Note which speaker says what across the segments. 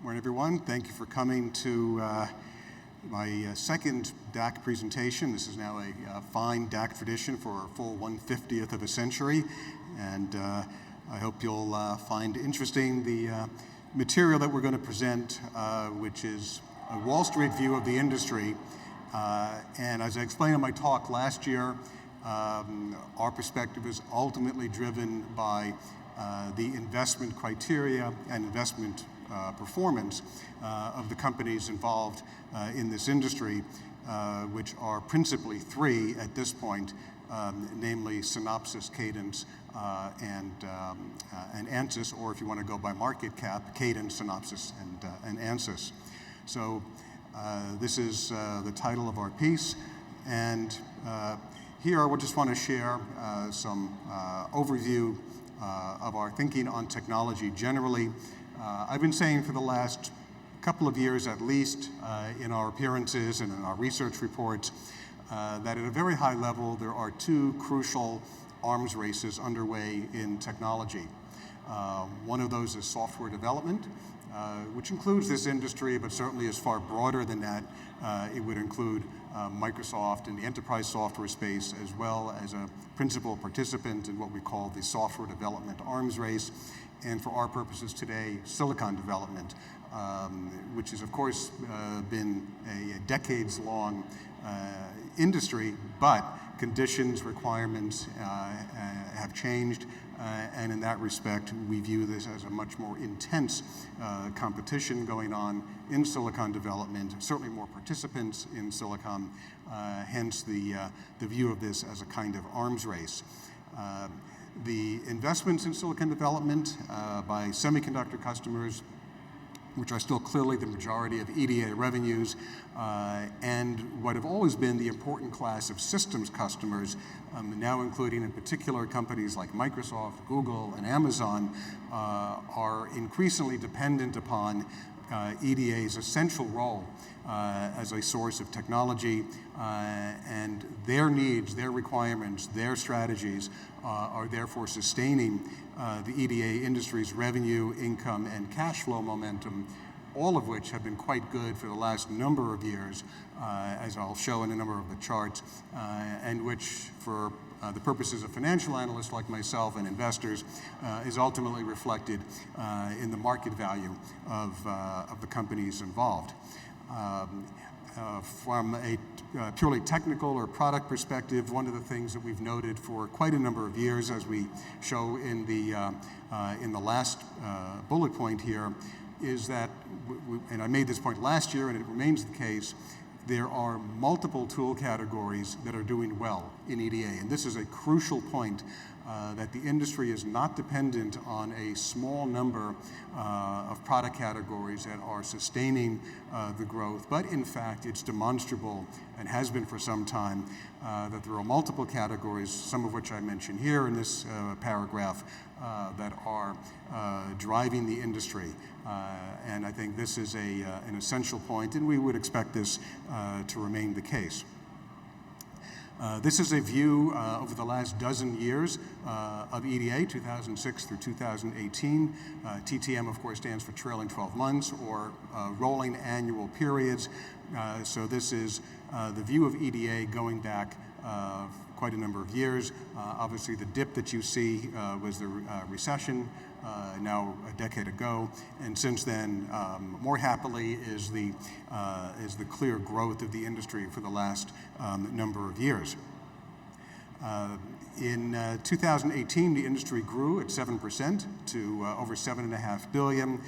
Speaker 1: Morning, everyone. Thank you for coming to my second DAC presentation. This is now a fine DAC tradition for a full 1/50th of a century, and I hope you'll find interesting the material that we're going to present, which is a Wall Street view of the industry. And as I explained in my talk last year, our perspective is ultimately driven by the investment criteria and investment performance of the companies involved in this industry, which are principally three at this point, namely Synopsis, Cadence, and Ansys, or if you want to go by market cap, Cadence, Synopsis, and Ansys. So this is the title of our piece, and here I would just want to share some overview of our thinking on technology generally. I've been saying for the last couple of years at least in our appearances and in our research reports that at a very high level there are two crucial arms races underway in technology. One of those is software development, which includes this industry, but certainly is far broader than that. It would include Microsoft in the enterprise software space, as well as a principal participant in what we call the software development arms race, and for our purposes today, silicon development, which has of course been a decades-long industry, but conditions, requirements have changed, and in that respect, we view this as a much more intense competition going on in silicon development, certainly more participants in silicon, hence the view of this as a kind of arms race. The investments in silicon development by semiconductor customers, which are still clearly the majority of EDA revenues, and what have always been the important class of systems customers, now including in particular companies like Microsoft, Google, and Amazon, are increasingly dependent upon EDA's essential role as a source of technology, and their needs, their requirements, their strategies are therefore sustaining the EDA industry's revenue, income, and cash flow momentum, all of which have been quite good for the last number of years, as I'll show in a number of the charts, and which, for the purposes of financial analysts like myself and investors, is ultimately reflected in the market value of the companies involved. From a purely technical or product perspective, one of the things that we've noted for quite a number of years, as we show in the last bullet point here, is that, and I made this point last year and it remains the case, there are multiple tool categories that are doing well in EDA, and this is a crucial point, that the industry is not dependent on a small number of product categories that are sustaining the growth, but in fact it's demonstrable and has been for some time that there are multiple categories, some of which I mention here in this paragraph, that are driving the industry. And I think this is an essential point, and we would expect this to remain the case. This is a view over the last dozen years of EDA, 2006 through 2018. TTM, of course, stands for trailing 12 months or rolling annual periods. So this is the view of EDA going back quite a number of years. Obviously, the dip that you see was the recession now a decade ago, and since then, more happily, is the clear growth of the industry for the last number of years. In 2018, the industry grew at 7% to over $7.5 billion.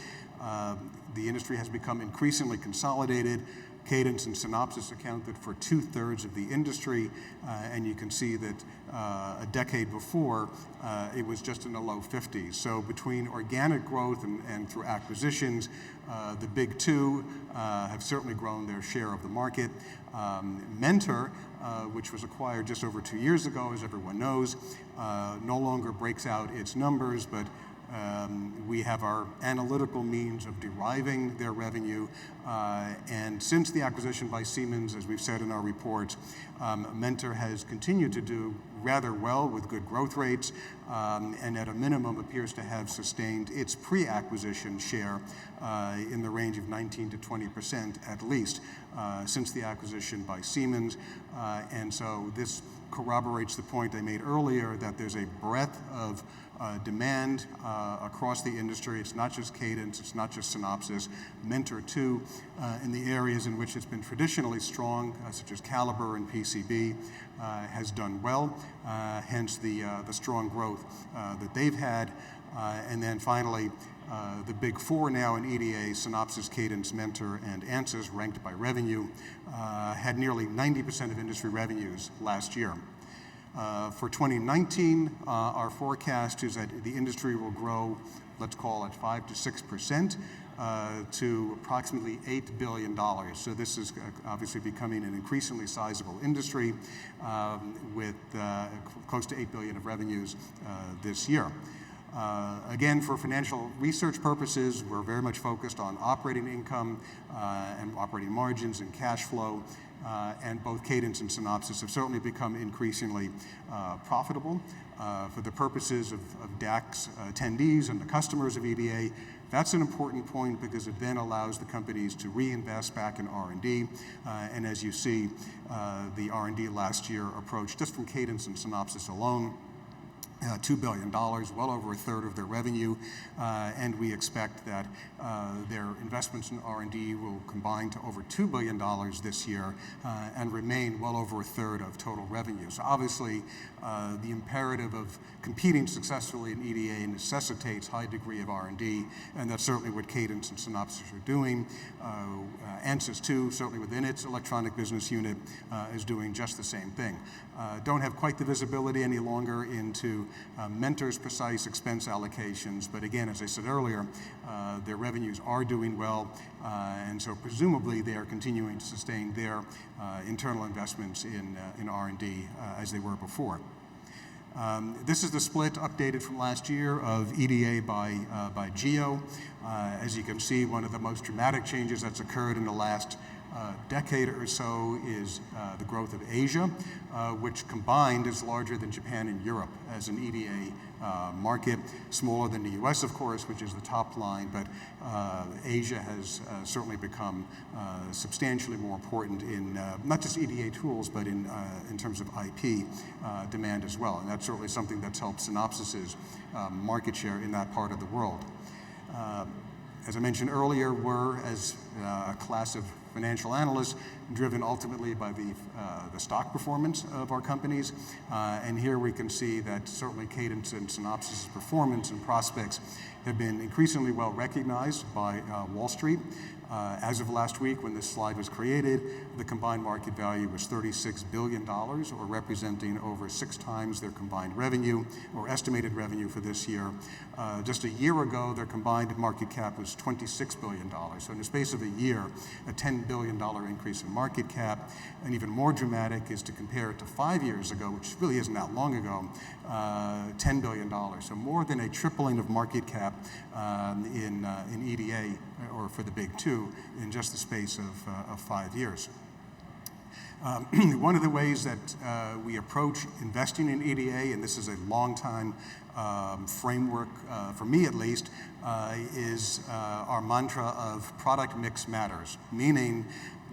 Speaker 1: The industry has become increasingly consolidated. Cadence and Synopsis accounted for 2/3 of the industry, and you can see that a decade before, it was just in the low 50s. So between organic growth and through acquisitions, the big two have certainly grown their share of the market. Mentor, which was acquired just over 2 years ago, as everyone knows, no longer breaks out its numbers, but We have our analytical means of deriving their revenue, and since the acquisition by Siemens, as we've said in our reports, Mentor has continued to do rather well with good growth rates, and at a minimum appears to have sustained its pre-acquisition share in the range of 19 to 20% at least since the acquisition by Siemens. And so this corroborates the point I made earlier that there's a breadth of demand across the industry. It's not just Cadence, it's not just Synopsis. Mentor too, in the areas in which it's been traditionally strong, such as caliber and PCB, has done well, hence the strong growth that they've had. And then finally, the big four now in EDA, Synopsis, Cadence, Mentor, and Ansys, ranked by revenue, had nearly 90% of industry revenues last year. For 2019, our forecast is that the industry will grow, let's call it 5 to 6%, to approximately $8 billion. So this is obviously becoming an increasingly sizable industry with close to $8 billion of revenues this year. Again, for financial research purposes, we're very much focused on operating income and operating margins and cash flow, and both Cadence and Synopsis have certainly become increasingly profitable. For the purposes of DAC's attendees and the customers of EDA, that's an important point because it then allows the companies to reinvest back in R&D. And as you see, the R&D last year approached, just from Cadence and Synopsis alone, $2 billion, well over a third of their revenue, and we expect that their investments in R&D will combine to over $2 billion this year and remain well over a third of total revenue. So obviously, the imperative of competing successfully in EDA necessitates high degree of R&D, and that's certainly what Cadence and Synopsis are doing. Ansys too, certainly within its electronic business unit, is doing just the same thing. Don't have quite the visibility any longer into Mentor's precise expense allocations, but again, as I said earlier, their revenues are doing well, and so presumably they are continuing to sustain their internal investments in R&D as they were before. This is the split updated from last year of EDA by geo. As you can see, one of the most dramatic changes that's occurred in the last decade or so is the growth of Asia, which combined is larger than Japan and Europe as an EDA market, smaller than the US, of course, which is the top line, but Asia has certainly become substantially more important in not just EDA tools, but in terms of IP demand as well. And that's certainly something that's helped Synopsis's market share in that part of the world. As I mentioned earlier, we're, as a class of financial analysts, driven ultimately by the stock performance of our companies. And here we can see that certainly Cadence and Synopsys' performance and prospects have been increasingly well recognized by Wall Street. As of last week, when this slide was created, the combined market value was $36 billion, or representing over 6 times their combined revenue, or estimated revenue for this year. Just a year ago, their combined market cap was $26 billion. So in the space of a year, a $10 billion increase in market cap. And even more dramatic is to compare it to 5 years ago, which really isn't that long ago, $10 billion. So more than a tripling of market cap in EDA, or for the big two, in just the space of 5 years. One of the ways that we approach investing in EDA, and this is a long time framework, for me at least, is our mantra of product mix matters, meaning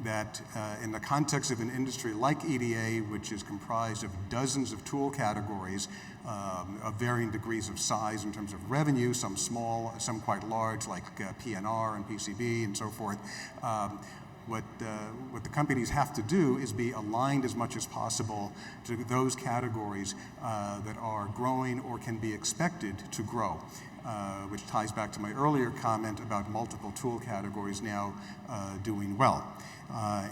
Speaker 1: that in the context of an industry like EDA, which is comprised of dozens of tool categories of varying degrees of size in terms of revenue, some small, some quite large, like PNR and PCB and so forth, what the companies have to do is be aligned as much as possible to those categories that are growing or can be expected to grow. Which ties back to my earlier comment about multiple tool categories now doing well.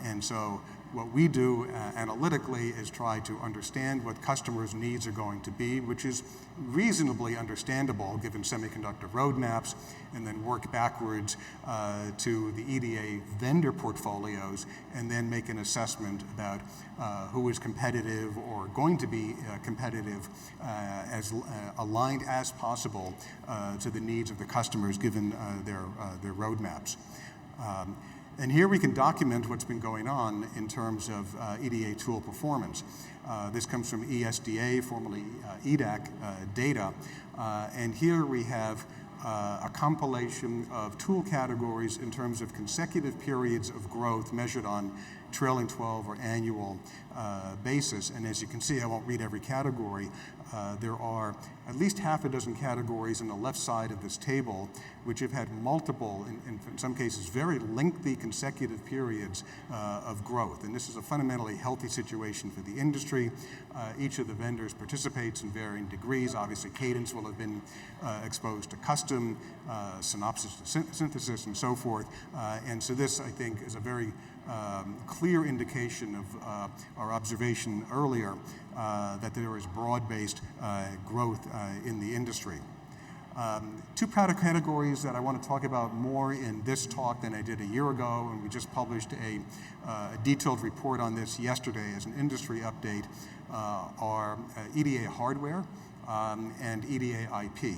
Speaker 1: And so what we do analytically is try to understand what customers' needs are going to be, which is reasonably understandable given semiconductor roadmaps, and then work backwards to the EDA vendor portfolios, and then make an assessment about who is competitive or going to be competitive as aligned as possible to the needs of the customers given their roadmaps. And here we can document what's been going on in terms of EDA tool performance. This comes from ESDA, formerly EDAC data. And here we have a compilation of tool categories in terms of consecutive periods of growth measured on trailing 12 or annual basis. And as you can see, I won't read every category. There are at least half a dozen categories on the left side of this table which have had multiple, in some cases, very lengthy consecutive periods of growth. And this is a fundamentally healthy situation for the industry. Each of the vendors participates in varying degrees. Obviously, Cadence will have been exposed to custom, Synopsis to synthesis, and so forth. And so this, I think, is a very clear indication of our observation earlier that there is broad-based growth in the industry. Two product categories that I want to talk about more in this talk than I did a year ago, and we just published a detailed report on this yesterday as an industry update, are EDA hardware and EDA IP.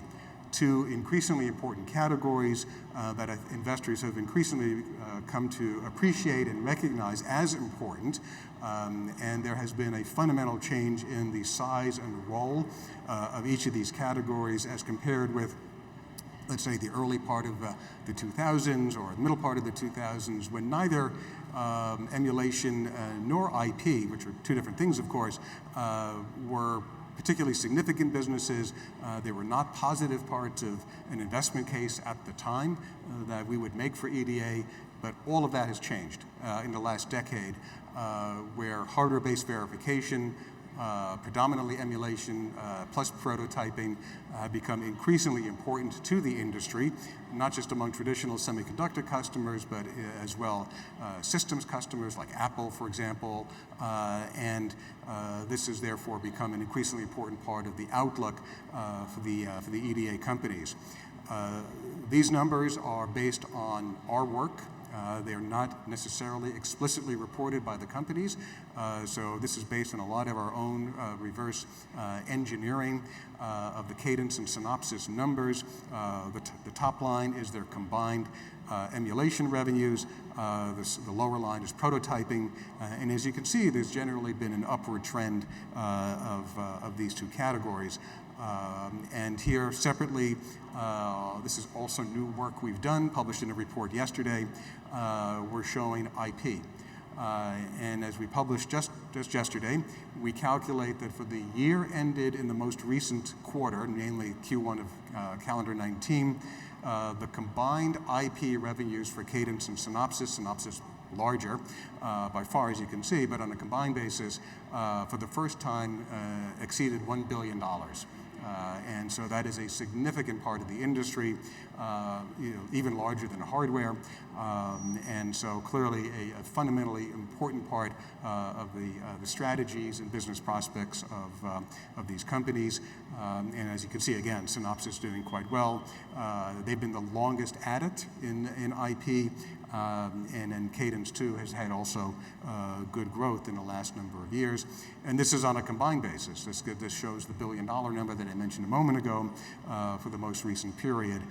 Speaker 1: Two increasingly important categories that investors have increasingly come to appreciate and recognize as important. And there has been a fundamental change in the size and role of each of these categories as compared with, let's say, the early part of the 2000s or the middle part of the 2000s, when neither emulation nor IP, which are two different things, of course, were particularly significant businesses. They were not positive parts of an investment case at the time that we would make for EDA, but all of that has changed in the last decade, where hardware-based verification, predominantly emulation plus prototyping have become increasingly important to the industry, not just among traditional semiconductor customers, but as well systems customers like Apple, for example, and this has therefore become an increasingly important part of the outlook for the EDA companies. These numbers are based on our work. They're not necessarily explicitly reported by the companies, so this is based on a lot of our own reverse engineering of the Cadence and Synopsis numbers. The top line is their combined emulation revenues. The lower line is prototyping, and as you can see, there's generally been an upward trend of these two categories. And here separately, this is also new work we've done, published in a report yesterday. We're showing IP. And as we published just yesterday, we calculate that for the year ended in the most recent quarter, namely Q1 of calendar 19, the combined IP revenues for Cadence and Synopsis larger by far, as you can see, but on a combined basis, for the first time exceeded $1 billion. And so that is a significant part of the industry, even larger than hardware, and so clearly a fundamentally important part of the strategies and business prospects of these companies. And as you can see, again, Synopsis doing quite well. They've been the longest at it in IP, and then Cadence too has had also good growth in the last number of years. And this is on a combined basis. This shows the $1 billion number that I mentioned a moment ago for the most recent period.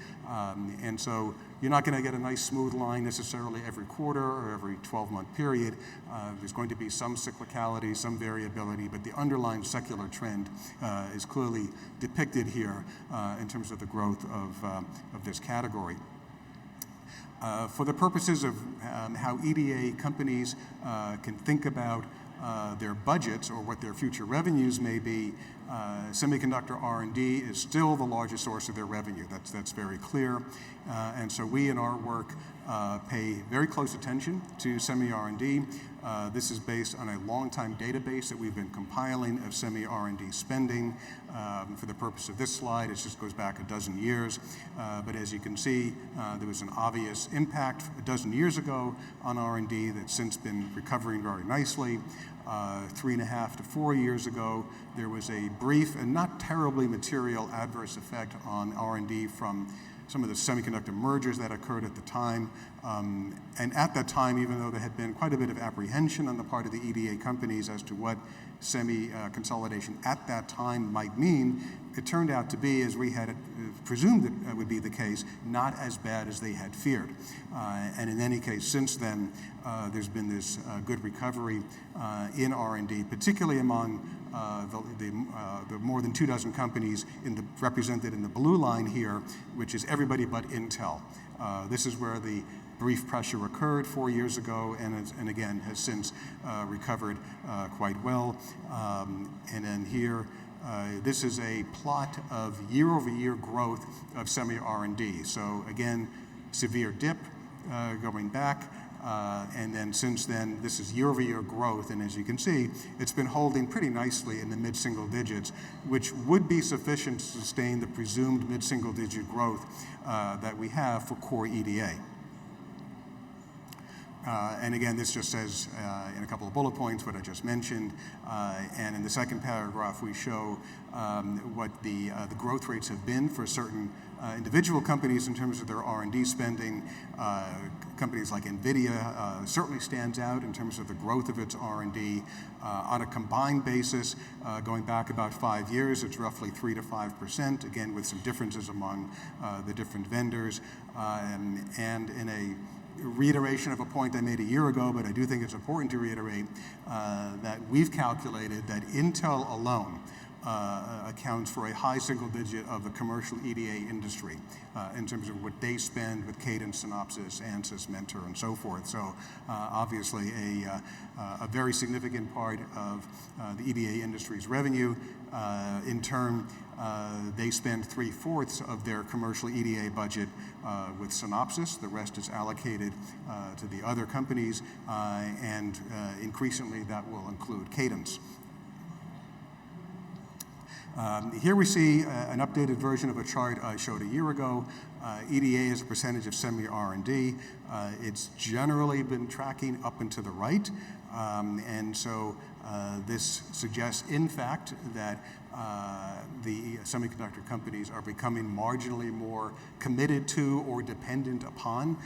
Speaker 1: And so you're not going to get a nice smooth line necessarily every quarter or every 12-month period. There's going to be some cyclicality, some variability, but the underlying secular trend is clearly depicted here in terms of the growth of this category. For the purposes of how EDA companies can think about their budgets or what their future revenues may be, semiconductor R&D is still the largest source of their revenue. That's very clear. And so we in our work pay very close attention to semi R&D. This is based on a long-time database that we've been compiling of semi-R&D spending. For the purpose of this slide, it just goes back a dozen years. But as you can see, there was an obvious impact a dozen years ago on R&D that's since been recovering very nicely. 3.5 to 4 years ago, there was a brief and not terribly material adverse effect on R&D from some of the semiconductor mergers that occurred at the time. And at that time, even though there had been quite a bit of apprehension on the part of the EDA companies as to what semi-consolidation at that time might mean, it turned out to be, as we had presumed it would be the case, not as bad as they had feared. And in any case, since then, there's been this good recovery in R&D, particularly among the more than 24 companies represented in the blue line here, which is everybody but Intel. This is where the brief pressure occurred 4 years ago, and again has since recovered quite well. And then here, this is a plot of year-over-year growth of semi-R&D. So again, severe dip going back. And then since then, this is year-over-year growth, and as you can see, it's been holding pretty nicely in the mid-single digits, which would be sufficient to sustain the presumed mid-single digit growth that we have for core EDA. And again, this just says in a couple of bullet points what I just mentioned. And in the second paragraph, we show what the growth rates have been for certain individual companies in terms of their R&D spending. Companies like NVIDIA certainly stands out in terms of the growth of its R&D. On a combined basis, going back about 5 years, it's roughly 3 to 5%, again with some differences among the different vendors. And in a reiteration of a point I made a year ago, but I do think it's important to reiterate that we've calculated that Intel alone accounts for a high single digit of the commercial EDA industry in terms of what they spend with Cadence, Synopsis, Ansys, Mentor, and so forth. So obviously a very significant part of the EDA industry's revenue. In turn, they spend 3/4 of their commercial EDA budget with Synopsis. The rest is allocated to the other companies, and increasingly that will include Cadence. Here we see an updated version of a chart I showed a year ago. EDA as a percentage of semi-R&D. It's generally been tracking up and to the right. And so this suggests, in fact, that the semiconductor companies are becoming marginally more committed to or dependent upon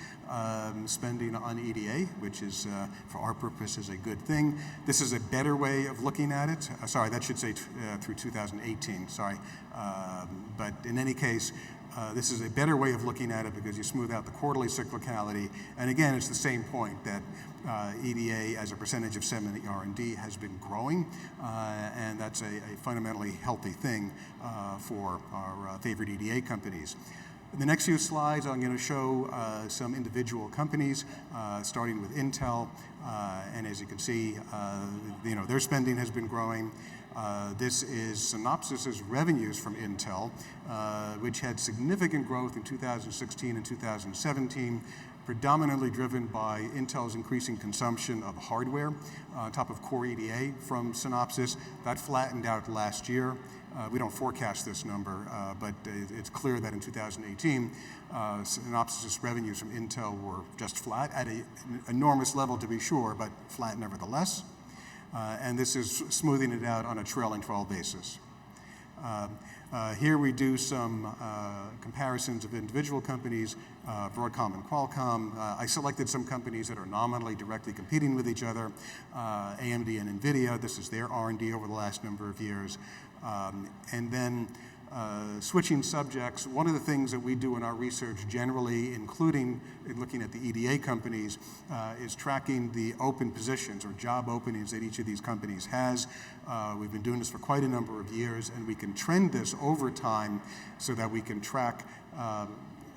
Speaker 1: spending on EDA, which is, for our purposes, a good thing. This is a better way of looking at it. Sorry, that should say through 2018, sorry. But in any case, this is a better way of looking at it because you smooth out the quarterly cyclicality. And again, it's the same point that EDA as a percentage of semi-R&D has been growing, and that's a fundamentally healthy thing for our favorite EDA companies. In the next few slides, I'm going to show some individual companies, starting with Intel. And as you can see, their spending has been growing. This is Synopsis's revenues from Intel, which had significant growth in 2016 and 2017, predominantly driven by Intel's increasing consumption of hardware on top of core EDA from Synopsis. That flattened out last year. We don't forecast this number, but it's clear that in 2018, Synopsis's revenues from Intel were just flat, at an enormous level to be sure, but flat nevertheless. And this is smoothing it out on a trailing 12 basis. Here we do some comparisons of individual companies, Broadcom and Qualcomm. I selected some companies that are nominally directly competing with each other, AMD and NVIDIA. This is their R&D over the last number of years. And then switching subjects, one of the things that we do in our research generally, including in looking at the EDA companies, is tracking the open positions or job openings that each of these companies has. We've been doing this for quite a number of years, and we can trend this over time so that we can track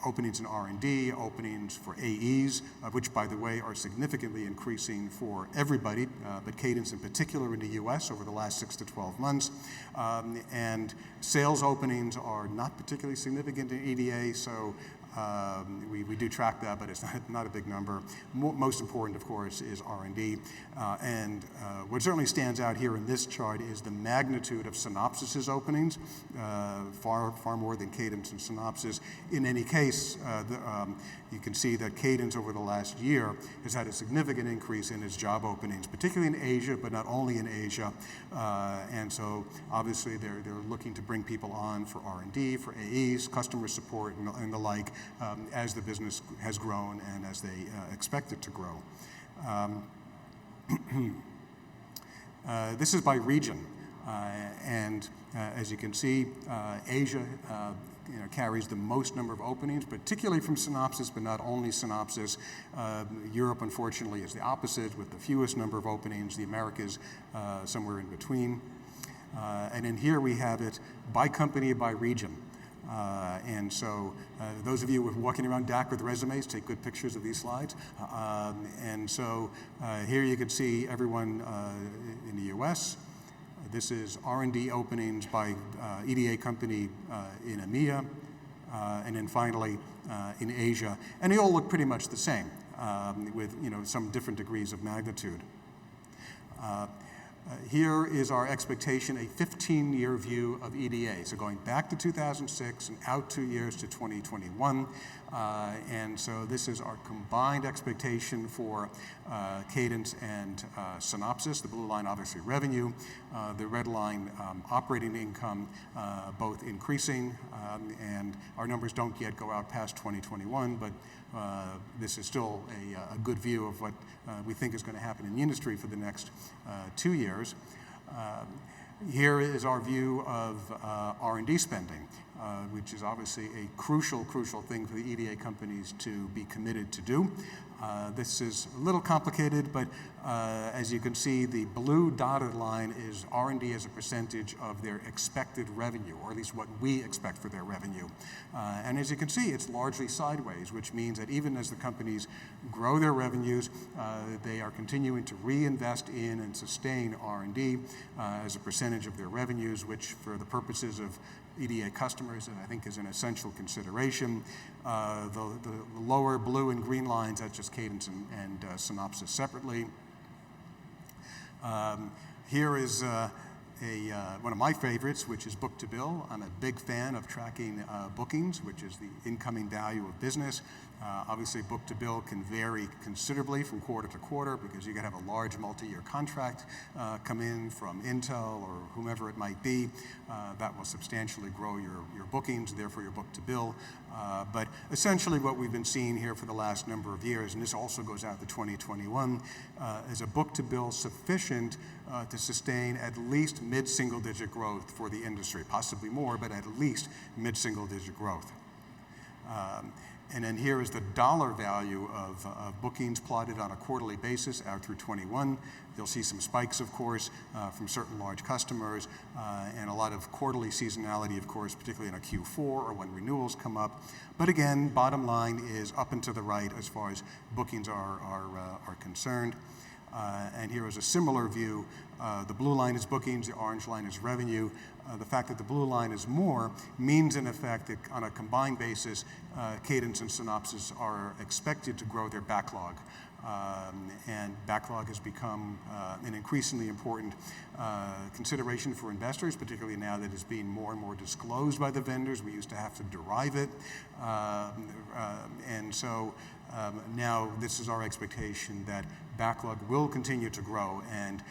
Speaker 1: openings in R&D, openings for AEs, which, by the way, are significantly increasing for everybody, but Cadence in particular in the US over the last 6 to 12 months. And sales openings are not particularly significant in EDA, so We do track that, but it's not a big number. Most important, of course, is R&D. And what certainly stands out here in this chart is the magnitude of Synopsis's openings, far more than Cadence and Synopsis. In any case, you can see that Cadence over the last year has had a significant increase in its job openings, particularly in Asia, but not only in Asia. And so obviously they're looking to bring people on for R&D, for AEs, customer support, and the like, as the business has grown and as they expect it to grow. This is by region. And as you can see, Asia carries the most number of openings, particularly from Synopsis, but not only Synopsis. Europe, unfortunately, is the opposite, with the fewest number of openings. The Americas, somewhere in between. And in here we have it by company, by region. And so those of you who are walking around DAC with resumes, take good pictures of these slides. And so here you can see everyone in the US. This is R&D openings by EDA company in EMEA, and then finally in Asia. And they all look pretty much the same, with some different degrees of magnitude. Here is our expectation, a 15-year view of EDA. So going back to 2006 and out 2 years to 2021. And so this is our combined expectation for Cadence and Synopsis. The blue line, obviously, revenue. The red line, operating income, both increasing. And our numbers don't yet go out past 2021, but this is still a good view of what we think is going to happen in the industry for the next 2 years. Here is our view of R&D spending, which is obviously a crucial thing for the EDA companies to be committed to do. This is a little complicated, but as you can see, the blue dotted line is R&D as a percentage of their expected revenue, or at least what we expect for their revenue. And as you can see, it's largely sideways, which means that even as the companies grow their revenues, they are continuing to reinvest in and sustain R&D as a percentage of their revenues, which for the purposes of EDA customers, I think, is an essential consideration. The lower blue and green lines, that's just Cadence and Synopsis separately. Here is one of my favorites, which is book to bill. I'm a big fan of tracking bookings, which is the incoming value of business. Obviously, book to bill can vary considerably from quarter to quarter because you can have a large multi-year contract come in from Intel or whomever it might be. That will substantially grow your bookings, therefore your book to bill. But essentially what we've been seeing here for the last number of years, and this also goes out to 2021, is a book to bill sufficient to sustain at least mid-single digit growth for the industry, possibly more, but at least mid-single digit growth. And then here is the dollar value of bookings plotted on a quarterly basis out through 21. You'll see some spikes, of course, from certain large customers, and a lot of quarterly seasonality, of course, particularly in a Q4 or when renewals come up. But again, bottom line is up and to the right as far as bookings are concerned. And here is a similar view. The blue line is bookings, the orange line is revenue. The fact that the blue line is more means, in effect, that on a combined basis, Cadence and Synopsis are expected to grow their backlog. And backlog has become an increasingly important consideration for investors, particularly now that it's being more and more disclosed by the vendors. We used to have to derive it. And so now this is our expectation that backlog will continue to grow, and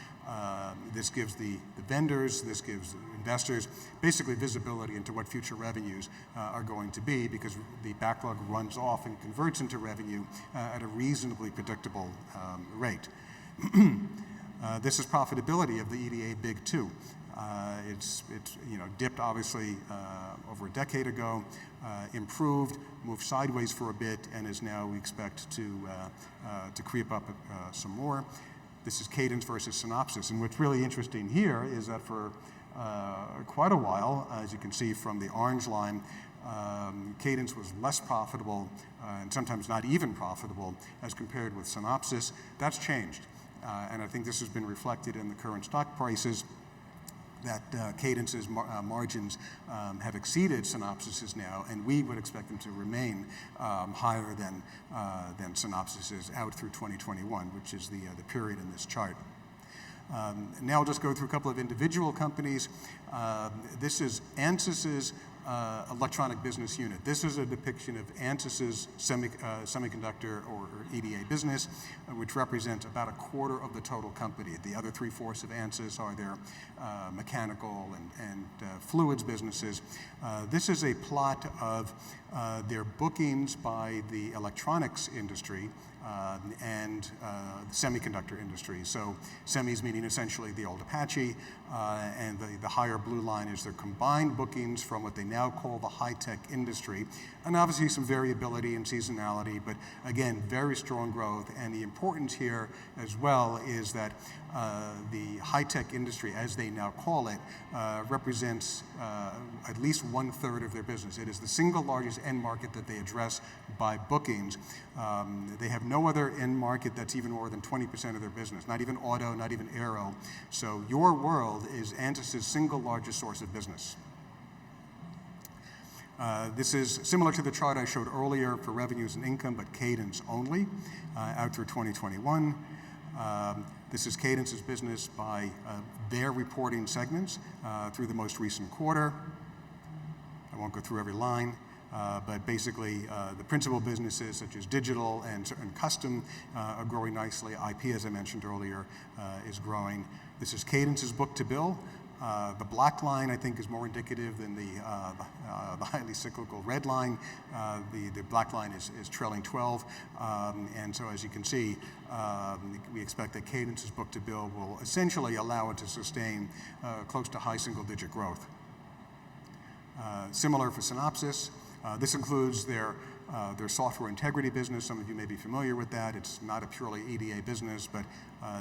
Speaker 1: this gives the vendors, this gives investors basically visibility into what future revenues are going to be, because the backlog runs off and converts into revenue at a reasonably predictable rate. This is profitability of the EDA Big Two. It's dipped obviously over a decade ago, improved, moved sideways for a bit, and is now, we expect, to creep up some more. This is Cadence versus Synopsis, and what's really interesting here is that for quite a while, as you can see from the orange line, Cadence was less profitable and sometimes not even profitable as compared with Synopsis. That's changed, and I think this has been reflected in the current stock prices. that Cadence's margins have exceeded Synopsis's now, and we would expect them to remain higher than Synopsis's out through 2021, which is the period in this chart. Now I'll just go through a couple of individual companies. This is ANSYS's electronic business unit. This is a depiction of ANSYS's semiconductor or EDA business, which represents about a quarter of the total company. The other 3/4 of ANSYS are their mechanical and fluids businesses. This is a plot of their bookings by the electronics industry and the semiconductor industry. So semis meaning essentially the old Apache, and the higher blue line is their combined bookings from what they now call the high-tech industry. And obviously some variability and seasonality, but again, very strong growth. And the importance here as well is that the high-tech industry, as they now call it, represents at least 1/3 of their business. It is the single largest end market that they address by bookings. They have no other end market that's even more than 20% of their business, not even auto, not even aero. So your world is ANSYS's single largest source of business. This is similar to the chart I showed earlier for revenues and income, but Cadence only, out through 2021. This is Cadence's business by their reporting segments through the most recent quarter. I won't go through every line, but basically the principal businesses such as digital and custom are growing nicely. IP, as I mentioned earlier, is growing. This is Cadence's book-to-bill. The black line, I think, is more indicative than the highly cyclical red line. The black line is trailing 12. And so as you can see, we expect that Cadence's book-to-bill will essentially allow it to sustain close to high single-digit growth. Similar for Synopsis. This includes their software integrity business. Some of you may be familiar with that. It's not a purely EDA business, but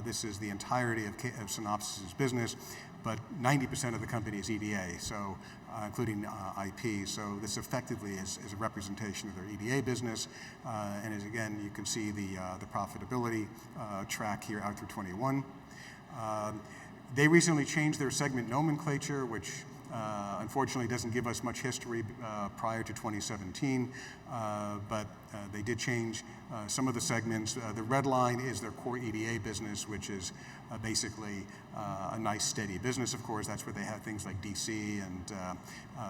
Speaker 1: this is the entirety of Synopsis's business. But 90% of the company is EDA, so including IP. So this effectively is a representation of their EDA business. And as again, you can see the profitability track here out through 21. They recently changed their segment nomenclature, which unfortunately doesn't give us much history prior to 2017, but they did change some of the segments. The red line is their core EDA business, which is basically a nice steady business. Of course, that's where they have things like DC and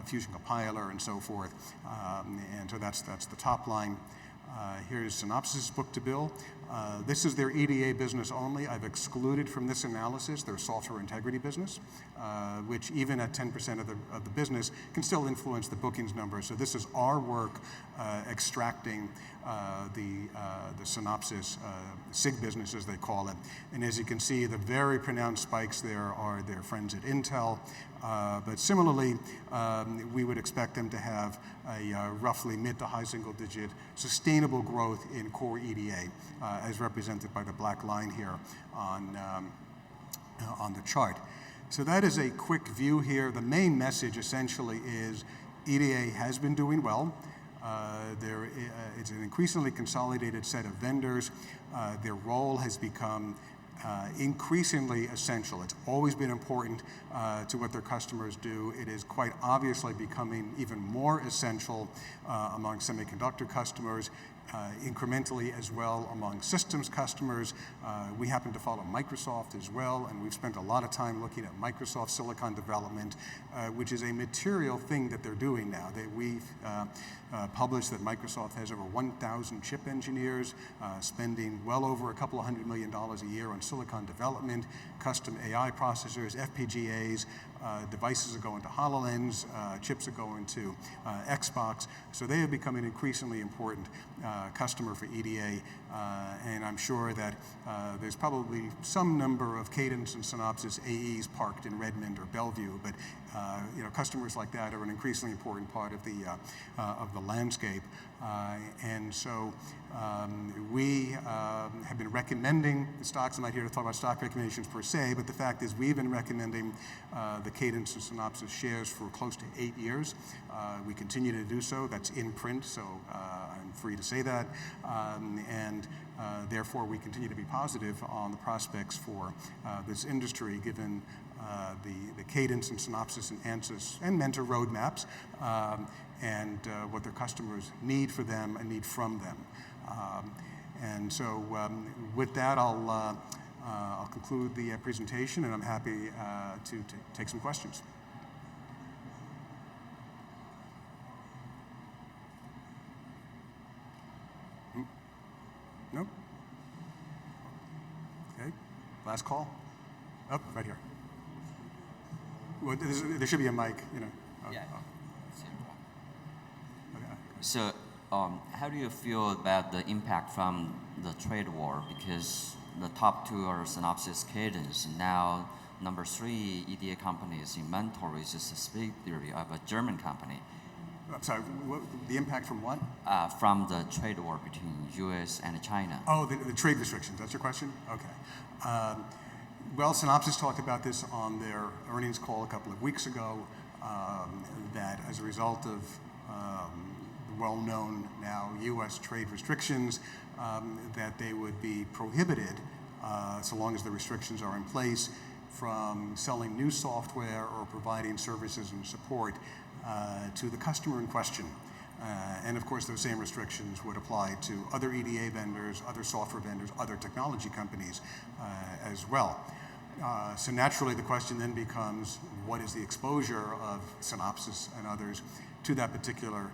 Speaker 1: Fusion Compiler and so forth. And so that's the top line. Here's Synopsis book-to-bill. This is their EDA business only. I've excluded from this analysis their software integrity business, which even at 10% of the business can still influence the bookings number. So this is our work extracting the Synopsis SIG business, as they call it. And as you can see, the very pronounced spikes there are their friends at Intel. But similarly, we would expect them to have a roughly mid to high single-digit sustainable growth in core EDA, as represented by the black line here on the chart. So that is a quick view here. The main message essentially is EDA has been doing well. It's an increasingly consolidated set of vendors. Their role has become increasingly essential. It's always been important to what their customers do. It is quite obviously becoming even more essential among semiconductor customers, incrementally as well among systems customers. We happen to follow Microsoft as well, and we've spent a lot of time looking at Microsoft silicon development, which is a material thing that they're doing now. We've published that Microsoft has over 1,000 chip engineers spending well over $200 million a year on silicon development, custom AI processors, FPGAs, devices are going to HoloLens, chips are going to Xbox. So they have become an increasingly important customer for EDA, and I'm sure that there's probably some number of Cadence and Synopsis AEs parked in Redmond or Bellevue, but customers like that are an increasingly important part of the landscape. And so we have been recommending the stocks. I'm not here to talk about stock recommendations per se, but the fact is we've been recommending the Cadence and Synopsis shares for close to 8 years. We continue to do so. That's in print, so I'm free to say that. And therefore, we continue to be positive on the prospects for this industry, given the Cadence and Synopsis and Ansys and Mentor roadmaps, and what their customers need for them and need from them. And so with that, I'll conclude the presentation, and I'm happy to take some questions. Nope? Okay, last call. Oh, right here. Well, there should be a mic, you know.
Speaker 2: Yeah.
Speaker 1: Okay.
Speaker 2: So, how do you feel about the impact from the trade war? Because the top two are Synopsis, Cadence. Now, number 3 EDA companies in Mentor is a subsidiary of a German company.
Speaker 1: I'm sorry, the impact from what?
Speaker 2: From the trade war between U.S. and China.
Speaker 1: Oh, the trade restrictions, that's your question? Okay. Well, Synopsis talked about this on their earnings call a couple of weeks ago, that as a result of well-known now U.S. trade restrictions, that they would be prohibited, so long as the restrictions are in place, from selling new software or providing services and support to the customer in question. And of course, those same restrictions would apply to other EDA vendors, other software vendors, other technology companies as well. So naturally, the question then becomes, what is the exposure of Synopsis and others to that particular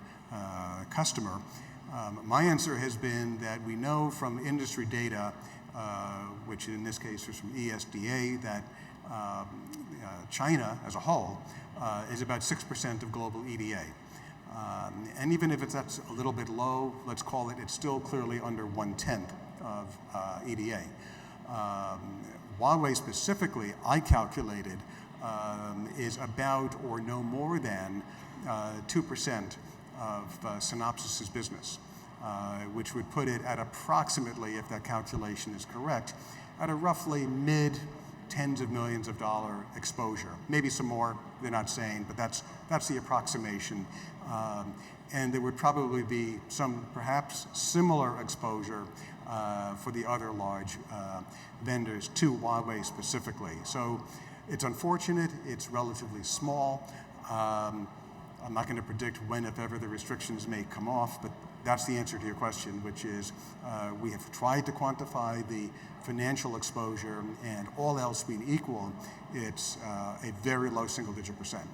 Speaker 1: customer? My answer has been that we know from industry data, which in this case is from ESDA, that China as a whole is about 6% of global EDA. And even if that's a little bit low, let's call it, it's still clearly under 1/10 of EDA. Huawei specifically, I calculated, is about or no more than 2% of Synopsis's business, which would put it at approximately, if that calculation is correct, at a roughly mid-tens of millions of dollar exposure. Maybe some more, they're not saying, but that's the approximation. And there would probably be some perhaps similar exposure for the other large vendors to Huawei specifically. So it's unfortunate, it's relatively small. I'm not going to predict when, if ever, the restrictions may come off, but that's the answer to your question, which is we have tried to quantify the financial exposure, and all else being equal, it's a very low single-digit percent.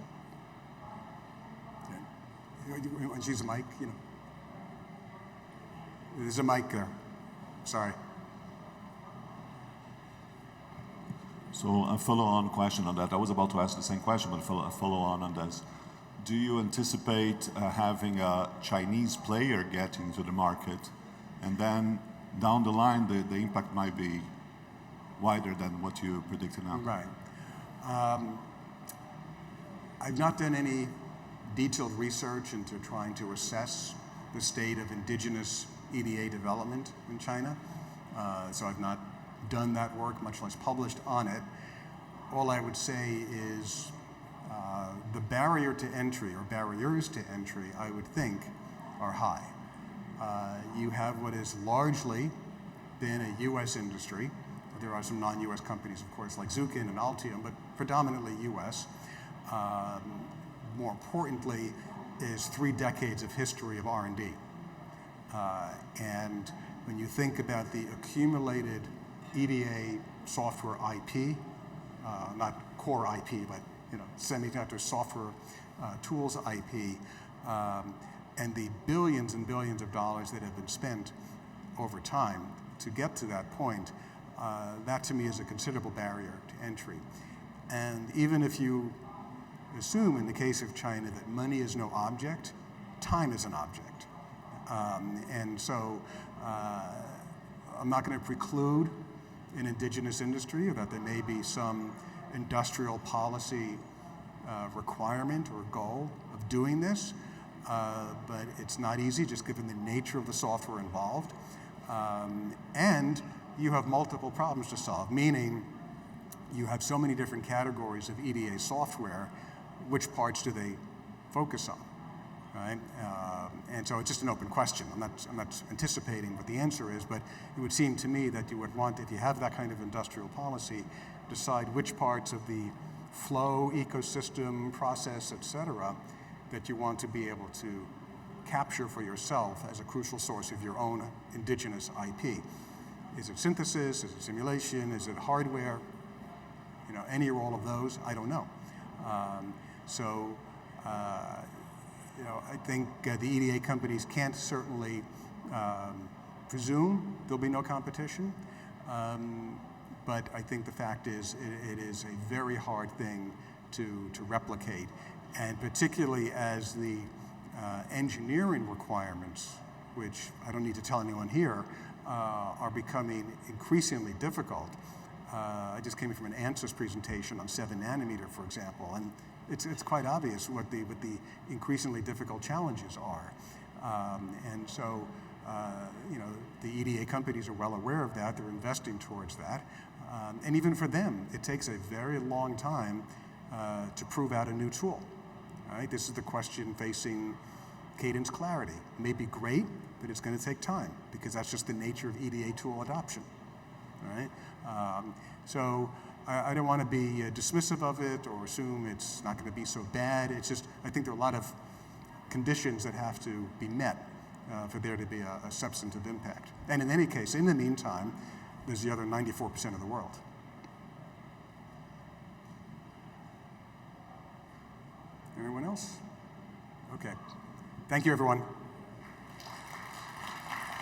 Speaker 1: You want to use a mic? You know, there's a mic there. Sorry.
Speaker 3: So a follow-on question on that. I was about to ask the same question, but a follow-on on this. Do you anticipate having a Chinese player get into the market, and then down the line the impact might be wider than what you predicted now?
Speaker 1: Right. I've not done any detailed research into trying to assess the state of indigenous EDA development in China. So I've not done that work, much less published on it. All I would say is the barrier to entry, or barriers to entry, I would think, are high. You have what is largely been a U.S. industry. There are some non-U.S. companies, of course, like Zukin and Altium, but predominantly U.S. More importantly, is 3 decades of history of R&D. And when you think about the accumulated EDA software IP, not core IP, but semiconductor software tools IP, and the billions and billions of dollars that have been spent over time to get to that point, that to me is a considerable barrier to entry. And even if you assume in the case of China that money is no object, time is an object. And so I'm not going to preclude an indigenous industry, or that there may be some industrial policy requirement or goal of doing this, but it's not easy just given the nature of the software involved. And you have multiple problems to solve, meaning you have so many different categories of EDA software. Which parts do they focus on? right? And so it's just an open question. I'm not anticipating what the answer is, but it would seem to me that you would want, if you have that kind of industrial policy, decide which parts of the flow, ecosystem, process, et cetera, that you want to be able to capture for yourself as a crucial source of your own indigenous IP. Is it synthesis? Is it simulation? Is it hardware? You know, any or all of those? I don't know. You know, I think the EDA companies can't certainly presume there'll be no competition, but I think the fact is it is a very hard thing to replicate, and particularly as the engineering requirements, which I don't need to tell anyone here, are becoming increasingly difficult. I just came from an ANSYS presentation on 7 nanometer, for example, and it's quite obvious what the increasingly difficult challenges are. And so, you know, the EDA companies are well aware of that. They're investing towards that. And even for them, it takes a very long time to prove out a new tool. Right? This is the question facing Cadence Clarity. It may be great, but it's going to take time because that's just the nature of EDA tool adoption. Right? So I don't want to be dismissive of it or assume it's not going to be so bad. It's just, I think there are a lot of conditions that have to be met for there to be a substantive impact. And in any case, in the meantime, there's the other 94% of the world. Anyone else? Okay. Thank you, everyone.